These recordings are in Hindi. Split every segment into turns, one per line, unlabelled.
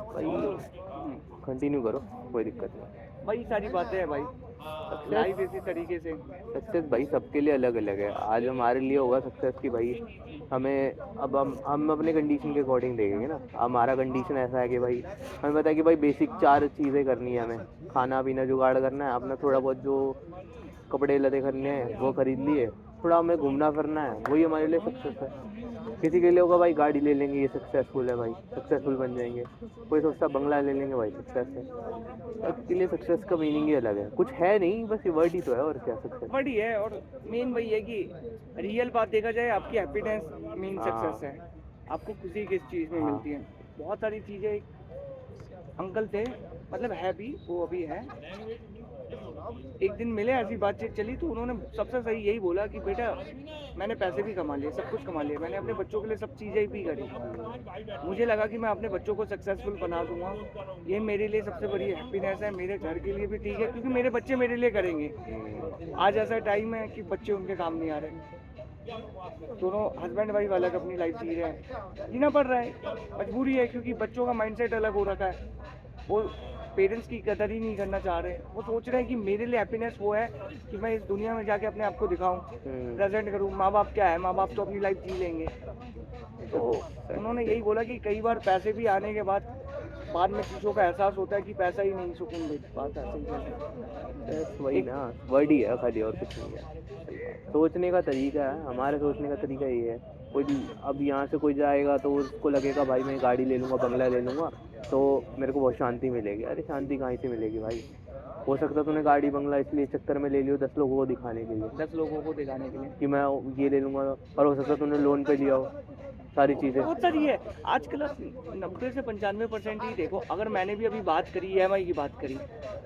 भाई कंटिन्यू करो, कोई दिक्कत नहीं।
वही सारी बातें हैं भाई, लाइफ इसी तरीके से।
सक्सेस भाई सबके लिए अलग अलग है। आज हमारे लिए होगा सक्सेस की भाई हमें, अब हम अपने कंडीशन के अकॉर्डिंग देखेंगे ना। हमारा कंडीशन ऐसा है कि भाई हमें पता है कि भाई बेसिक 4 चीज़ें करनी है हमें। खाना पीना जुगाड़ करना है अपना, थोड़ा बहुत जो कपड़े लते खरीदने हैं वो खरीद लिए, थोड़ा हमें घूमना फिरना है, वही हमारे लिए सक्सेस है। किसी के लिए होगा भाई गाड़ी ले लेंगे ये सक्सेसफुल है भाई, सक्सेसफुल बन जाएंगे। कोई सोचता बंगला ले लेंगे भाई सक्सेस है। सबके लिए सक्सेस का मीनिंग ही अलग है, कुछ है नहीं, बस ये वर्ड ही तो है और क्या सक्सेस।
बड़ी है, और मेन वही है कि रियल बात देखा जाए, आपकी हैप्पीनेस मेन सक्सेस
हाँ
है। आपको खुशी किस चीज़ में
हाँ।
मिलती है? बहुत सारी चीज़ें। अंकल थे, मतलब है भी, वो अभी है। एक दिन मिले, ऐसी बातचीत चली, तो उन्होंने सबसे सही यही बोला कि बेटा मैंने पैसे भी कमा लिए, सब कुछ कमा लिया, मैंने अपने बच्चों के लिए सब चीज़ें भी करी। मुझे लगा कि मैं अपने बच्चों को सक्सेसफुल बना दूंगा, ये मेरे लिए सबसे बड़ी हैप्पीनेस है। मेरे घर के लिए भी ठीक है, क्योंकि मेरे बच्चे मेरे लिए करेंगे। आज ऐसा टाइम है कि बच्चे उनके काम नहीं आ रहे। दोनों हस्बैंड वाइफ अलग अपनी लाइफ जी रहे हैं, जीना पड़ रहा है, मजबूरी है, क्योंकि बच्चों का माइंडसेट अलग हो रखा है। वो पेरेंट्स की कदर ही नहीं करना चाह रहे। वो सोच रहे हैं कि मेरे लिए हैप्पीनेस वो है कि मैं इस दुनिया में जाके अपने आप को दिखाऊं, प्रेजेंट करूं। माँ बाप क्या है, माँ बाप तो अपनी लाइफ जी लेंगे। तो उन्होंने यही बोला कि कई बार पैसे भी आने के बाद में चीज़ों का एहसास होता है कि पैसा ही नहीं सुकून दे पाता है।
बस वही
एक
ना, वर्ड ही है खाली और कुछ नहीं है। सोचने का तरीका है, हमारे सोचने का तरीका ये है। कोई अब यहाँ से कोई जाएगा तो उसको लगेगा भाई मैं गाड़ी ले लूँगा, बंगला ले लूँगा तो मेरे को बहुत शांति मिलेगी। अरे शांति कहाँ से मिलेगी भाई? हो सकता है तूने गाड़ी बंगला इसलिए इस चक्कर में ले लियो 10 लोगों को दिखाने के लिए
10 लोगों को दिखाने के लिए
कि मैं ये ले लूँगा, और हो सकता है तूने लोन पे लिया हो सारी चीज़ें।
बहुत सारी है। आजकल आप 90 से 95% ही देखो। अगर मैंने भी अभी बात करी, EMI की बात करी,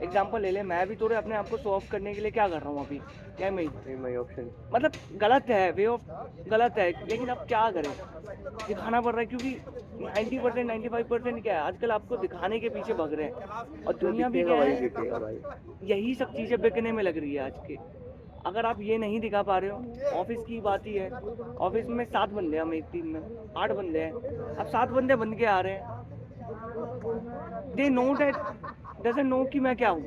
एग्जाम्पल ले ले, मैं भी थोड़े अपने आप को शो ऑफ करने के लिए क्या कर रहा हूँ अभी, EMI।
माई ऑप्शन।
मतलब गलत है, वे ऑफ गलत है, लेकिन अब क्या करें, दिखाना पड़ रहा है, क्योंकि 90% 95% क्या है, आजकल आपको दिखाने के पीछे भाग रहे हैं। और
जो
दुनिया भी
दिखेगा
क्या
वही
है,
दिखेगा भाई।
यही सब चीज़ें बिकने में लग रही है आज के। अगर आप ये नहीं दिखा पा रहे हो, ऑफिस की बात ही है। ऑफिस में 7 बंदे हैं, हम एक टीम में 8 बंदे हैं। अब 7 बंदे बन के आ रहे हैं, they know that, doesn't know कि मैं क्या हूँ,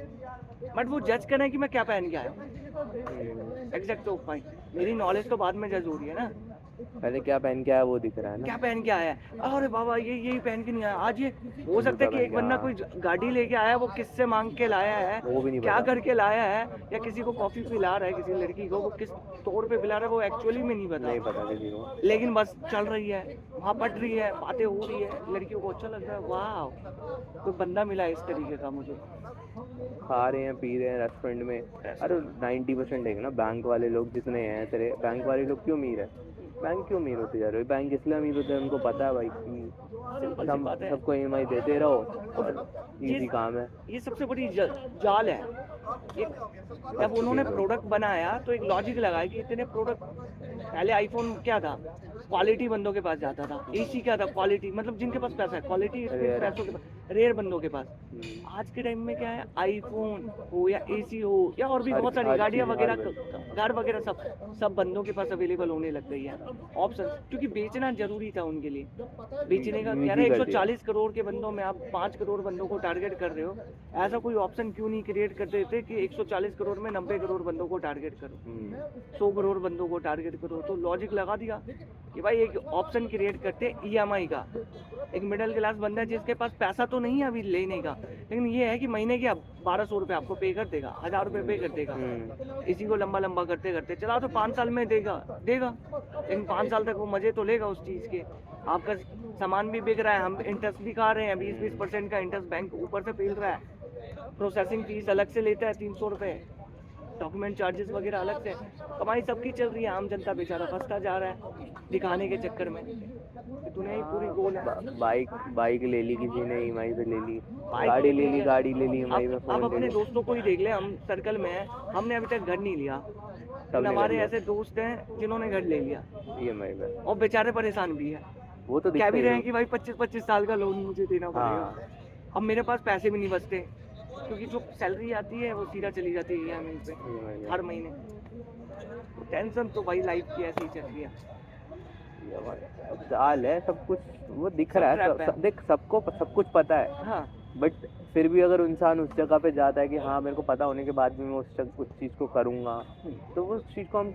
बट वो जज कर रहे हैं कि मैं क्या पहन के आया हूँ। Exact of point. मेरी नॉलेज तो बाद में जज हो रही है ना,
पहले क्या पहन के आया वो दिख रहा है
क्या
ना।
पहन के आया है। अरे बाबा ये यही पहन के नहीं आया आज। ये हो सकता
जूता
है कि
पहन
एक
के,
बंदा
हाँ
कोई गाड़ी लेके आया है, वो किससे मांग के लाया है,
वो भी नहीं
क्या
पता।
करके लाया है, या किसी को कॉफी पिला रहा है, किसी लड़की को वो किस तौर पे पिला रहा है, वो एक्चुअली में नहीं
नहीं
पता।
पता किसी को।
लेकिन बस चल रही है, वहाँ पट रही है, बातें हो रही है, लड़कियों को अच्छा लग रहा है, वाह कोई बंदा मिला है इस तरीके का मुझे।
खा रहे हैं पी रहे हैं रेस्टोरेंट में। अरे 90% है ना बैंक वाले लोग जितने हैं तेरे, बैंक वाले लोग क्यों अमीर है? बैंक क्यों अमीर होते जा रहे हो? बैंक इसलिए अमीर होते हैं, उनको पता है भाई कि
सिंपल सी
सब
बात है।
सबको EMI देते रहो और
ये
इजी काम है।
ये सबसे बड़ी जाल है। एक
फंस
जब
चुके
उन्होंने
हैं लोग।
प्रोडक्ट बनाया तो एक लॉजिक लगाया कि इतने प्रोडक्ट, पहले आईफोन क्या था, क्वालिटी बंदों के पास जाता था। AC क्या था, क्वालिटी, मतलब जिनके पास पैसा है, क्वालिटी
अरे
सिर्फ
यार।
पैसों के पास, रेयर बंदों के पास। आज के टाइम में क्या है, आईफोन हो या AC हो या और भी बहुत सारी
हर
गाड़ियां
चीज हर
वगैरह, घर वगैरह, सब बंदों के पास अवेलेबल होने लग गई है ऑप्शन, क्योंकि बेचना जरूरी था उनके लिए। बेचने का कह रहे
इजी
हैं,
कर दिया।
140 करोड़ के बंदों में आप 5 करोड़ बंदों को टारगेट कर रहे हो। ऐसा कोई ऑप्शन क्यों नहीं क्रिएट कर देते कि 140 करोड़ में 90 करोड़ बंदों को टारगेट करो, 100 करोड़ बंदों को टारगेट करो। तो लॉजिक लगा दिया कि भाई एक ऑप्शन क्रिएट करते EMI का। एक मिडिल क्लास बंदा है जिसके पास पैसा तो नहीं है अभी लेने का, लेकिन ये है कि महीने के 1200 रुपये आपको पे कर देगा, 1000 रुपये पे कर देगा। इसी को लंबा लंबा करते करते चला तो 5 साल में देगा देगा, लेकिन 5 साल तक वो मजे तो लेगा उस चीज़ के। आपका सामान भी बिक रहा है, हम इंटरेस्ट भी खा रहे हैं, 20-20% का इंटरेस्ट बैंक ऊपर से पेल रहा है। प्रोसेसिंग फीस अलग से लेता है 300 रुपये, डॉक्यूमेंट चार्जेस वगैरह अलग से। कमाई सबकी चल रही है, आम जनता बेचारा फंसता जा रहा है दिखाने के चक्कर में। दुनिया ही पूरी गोल है।
बाइक बाइक ले ली किसी ने EMI पे ले ली,
बाइक
गाड़ी
तो
ले
ठीक
ली,
है।
गाड़ी ले ली EMI पे,
आप
फोन ले
अपने
लिया।
दोस्तों को ही देख ले, हम सर्कल में हैं, हमने अभी तक घर नहीं लिया, लेकिन
सबने कर
हमारे
लिया
ऐसे दोस्त हैं जिन्होंने घर ले लिया,
EMI पे।
और बेचारे परेशान भी है।
वो तो
कह
दिखता
भी
ही
रहे
है।
हैं कि भाई 25-25 साल का लोन मुझे देना पड़ेगा।
हाँ।
अब मेरे पास पैसे भी नहीं बचते, क्योंकि जो सैलरी आती है वो सीधा चली जाती है EMI पे
EMI
हर
पे।
महीने। टेंशन तो भाई लाइफ की ऐसी ही चल रही है।
चाल है, सब कुछ वो दिख रहा है,
trap है।
देख सबको सब कुछ पता है,
हाँ
बट फिर भी अगर इंसान उस जगह पे जाता है कि हाँ मेरे को पता होने के बाद भी मैं उस चीज़ को करूँगा, तो वो उस चीज़ को हम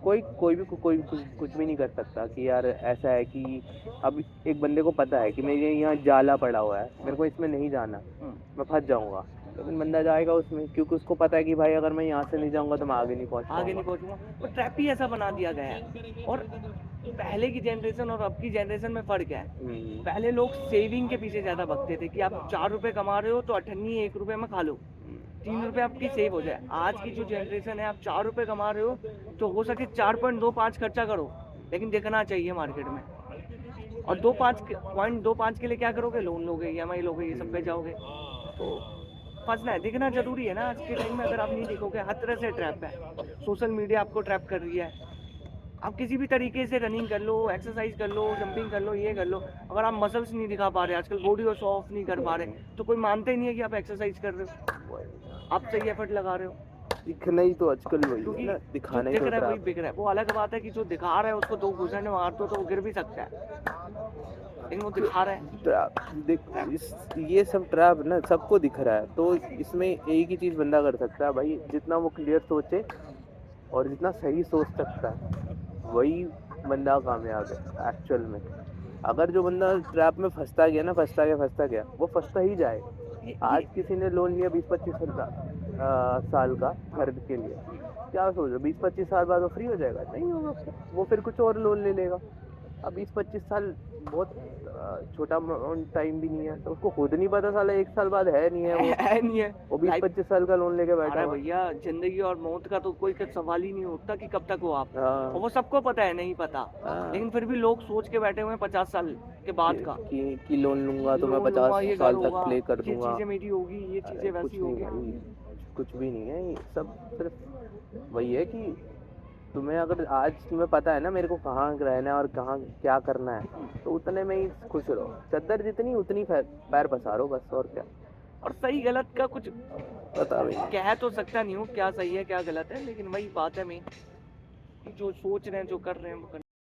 कोई भी कुछ भी नहीं कर सकता कि यार ऐसा है कि अब एक बंदे को पता है कि मेरे यहाँ जाला पड़ा हुआ है, मेरे को इसमें नहीं जाना, मैं फंस जाऊँगा, लेकिन बंदा जाएगा उसमें क्योंकि उसको पता है कि भाई अगर मैं यहाँ से नहीं जाऊँगा तो मैं आगे नहीं पहुँच
आगे नहीं
पाऊँगा।
पहुंचूंगा। वो ट्रैप ही ऐसा बना दिया गया है। और पहले की जनरेशन और अब की जनरेशन में फर्क है। पहले लोग सेविंग के पीछे ज्यादा भगते थे कि आप 4 रुपए कमा रहे हो तो अठन्नी 1 रुपए में खा लो, 3 रुपए आपकी सेव हो जाए। आज की जो जनरेशन है, आप 4 रुपए कमा रहे हो तो हो सके 4.25 खर्चा करो, लेकिन दिखना चाहिए मार्केट में। और 2.25 के लिए क्या करोगे? लोन लोगे, EMI लोगे, ये सब पे जाओगे। तो फंसना है, दिखना जरूरी है ना आज के टाइम में। अगर आप नहीं दिखोगे, हर तरह से ट्रैप है। सोशल मीडिया आपको ट्रैप कर रही है। आप किसी भी तरीके से रनिंग कर लो, एक्सरसाइज कर लो, जंपिंग कर लो, ये कर लो, अगर आप मसल्स नहीं दिखा पा रहे, आजकल बॉडी को शो ऑफ नहीं कर पा रहे, तो कोई मानता ही नहीं है कि आप एक्सरसाइज कर रहे हो, आप सही एफर्ट लगा रहे हो।
दिखना ही तो आजकल वही है
क्योंकि
ना,
जो
दिखाना ही
दिख
तो
रहा है वही
ट्रैप।
बिक रहा है। वो अलग बात है कि जो दिखा रहा है उसको 2 घुसने मार दो तो वो गिर भी सकता है, लेकिन वो दिखा रहा है।
ट्रैप देख, ये सब ट्रैप ना सबको दिख रहा है, तो इसमें एक ही चीज़ बंदा कर सकता है भाई, जितना वो क्लियर सोचे और जितना सही सोच सकता है वही बंदा कामयाब है एक्चुअल में। अगर जो बंदा ट्रैप में फंसता गया वो फंसता ही जाएगा। आज किसी ने लोन लिया 20-25 साल का घर के लिए, क्या सोचो 20-25 साल बाद वो फ्री हो जाएगा? नहीं होगा, वो फिर कुछ और लोन ले लेगा। अब 20-25 साल बहुत छोटा टाइम भी नहीं है, तो उसको खुद नहीं पता साला 1 साल बाद है नहीं है वो
है नहीं है
वो
लाइफ।
20-25 साल का लोन लेके बैठा
अरे
हुआ।
भैया, जिंदगी और मौत का तो कोई सवाल ही नहीं उठता कि कब तक हो आप।
हाँ,
और वो सबको पता है, नहीं पता,
हाँ,
लेकिन फिर भी लोग सोच के बैठे हुए हैं 50 साल के बाद का।
कि लोन लूंगा तो मैं
लोन लूंगा,
50
ये घर
साल तक
होगा,
प्ले कर
ये
दूंगा।
चीजें मेरी होगी, ये
अरे
चीजें
कुछ
वैसी
नहीं
होगी।
भाई, कुछ भी नहीं है, ये सब सिर्फ वही है कि तुम्हें अगर आज तुम्हें पता है ना मेरे को कहाँ रहना है और कहाँ क्या करना है, तो उतने में ही खुश रहो। चद्दर जितनी उतनी पैर पसारो बस, और क्या।
और सही गलत का कुछ
पता भी नहीं।
कह तो सकता नहीं हूँ क्या सही है क्या गलत है, लेकिन वही बात है मेन, जो सोच रहे हैं, जो कर रहे हैं वो करना